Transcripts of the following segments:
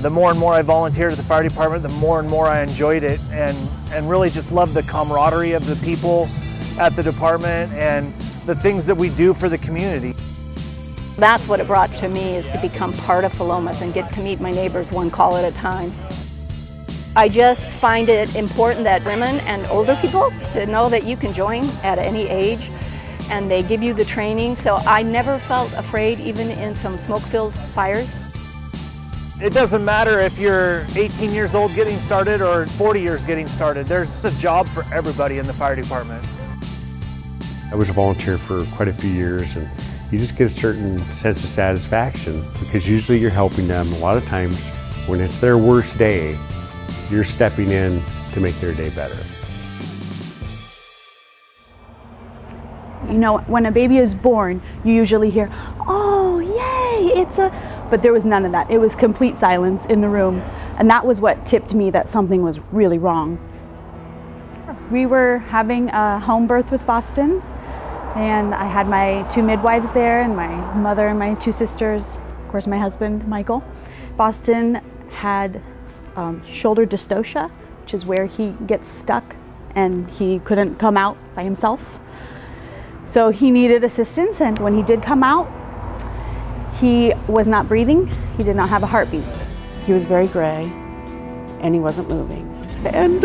The more and more I volunteered at the fire department, the more and more I enjoyed it, and really just loved the camaraderie of the people at the department and the things that we do for the community. That's what it brought to me, is to become part of Philomath and get to meet my neighbors one call at a time. I just find it important that women and older people to know that you can join at any age, and they give you the training, so I never felt afraid even in some smoke-filled fires. It doesn't matter if you're 18 years old getting started or 40 years getting started. There's a job for everybody in the fire department. I was a volunteer for quite a few years, and you just get a certain sense of satisfaction because usually you're helping them. A lot of times when it's their worst day, you're stepping in to make their day better. You know, when a baby is born, you usually hear, "Oh, yay, it's a..." But there was none of that. It was complete silence in the room. And that was what tipped me that something was really wrong. We were having a home birth with Boston, and I had my 2 midwives there, and my mother and my 2 sisters, of course my husband, Michael. Boston had shoulder dystocia, which is where he gets stuck and he couldn't come out by himself. So he needed assistance, and when he did come out, he was not breathing. He did not have a heartbeat. He was very gray and he wasn't moving. And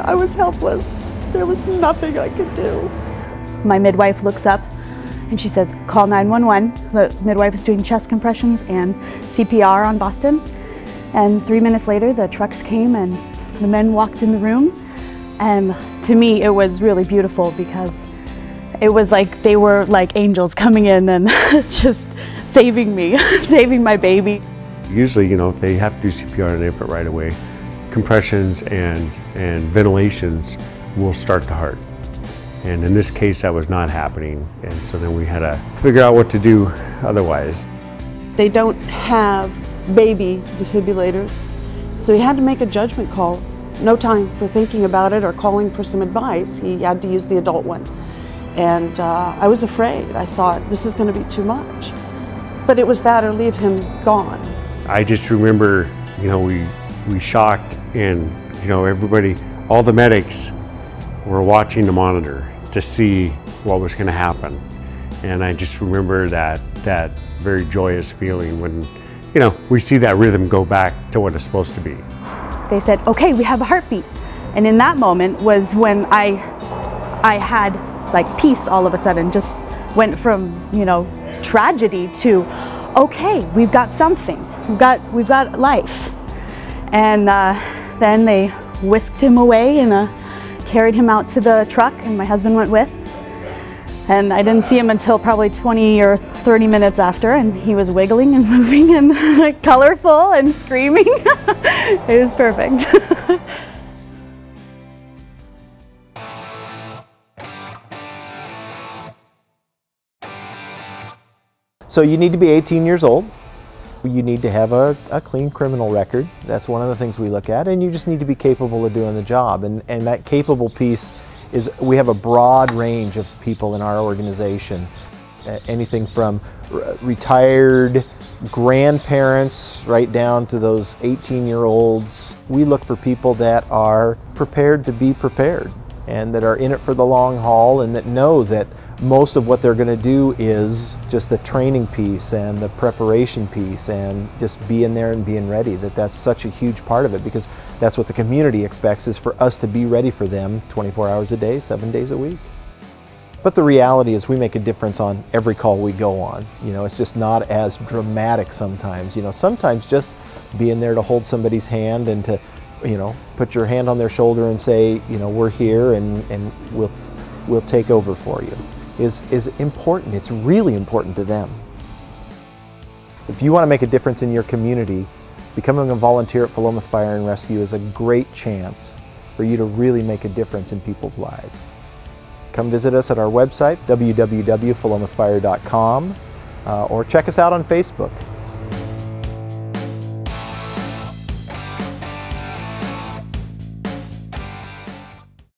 I was helpless. There was nothing I could do. My midwife looks up and she says, "Call 911. The midwife is doing chest compressions and CPR on Boston. And 3 minutes later, the trucks came and the men walked in the room. And to me, it was really beautiful because it was like they were like angels coming in and just saving me, saving my baby. Usually, you know, if they have to do CPR on an infant right away, compressions and ventilations will start the heart. And in this case, that was not happening. And so then we had to figure out what to do otherwise. They don't have baby defibrillators, so he had to make a judgment call. No time for thinking about it or calling for some advice. He had to use the adult one. And I was afraid. I thought, this is going to be too much. But it was that or leave him gone. I just remember, you know, we shocked, and, you know, everybody, all the medics were watching the monitor to see what was going to happen. And I just remember that very joyous feeling when, you know, we see that rhythm go back to what it's supposed to be. They said, "Okay, we have a heartbeat." And in that moment was when I had like peace all of a sudden, just went from, you know, tragedy to, okay, we've got something, we've got life. And then they whisked him away and carried him out to the truck, and my husband went with. And I didn't see him until probably 20 or 30 minutes after, and he was wiggling and moving and colorful and screaming. It was perfect. So you need to be 18 years old. You need to have a clean criminal record. That's one of the things we look at, and you just need to be capable of doing the job. And that capable piece is, we have a broad range of people in our organization. Anything from retired grandparents right down to those 18-year-olds. We look for people that are prepared to be prepared, and that are in it for the long haul, and that know that most of what they're going to do is just the training piece and the preparation piece, and just being there and being ready. That's such a huge part of it, because that's what the community expects, is for us to be ready for them 24 hours a day, 7 days a week. But the reality is we make a difference on every call we go on. You know, it's just not as dramatic sometimes. You know, sometimes just being there to hold somebody's hand and to, you know, put your hand on their shoulder and say, you know, we're here and we'll take over for you, is important. It's really important to them. If you want to make a difference in your community, becoming a volunteer at Philomath Fire and Rescue is a great chance for you to really make a difference in people's lives. Come visit us at our website, www.philomathfire.com, or check us out on Facebook.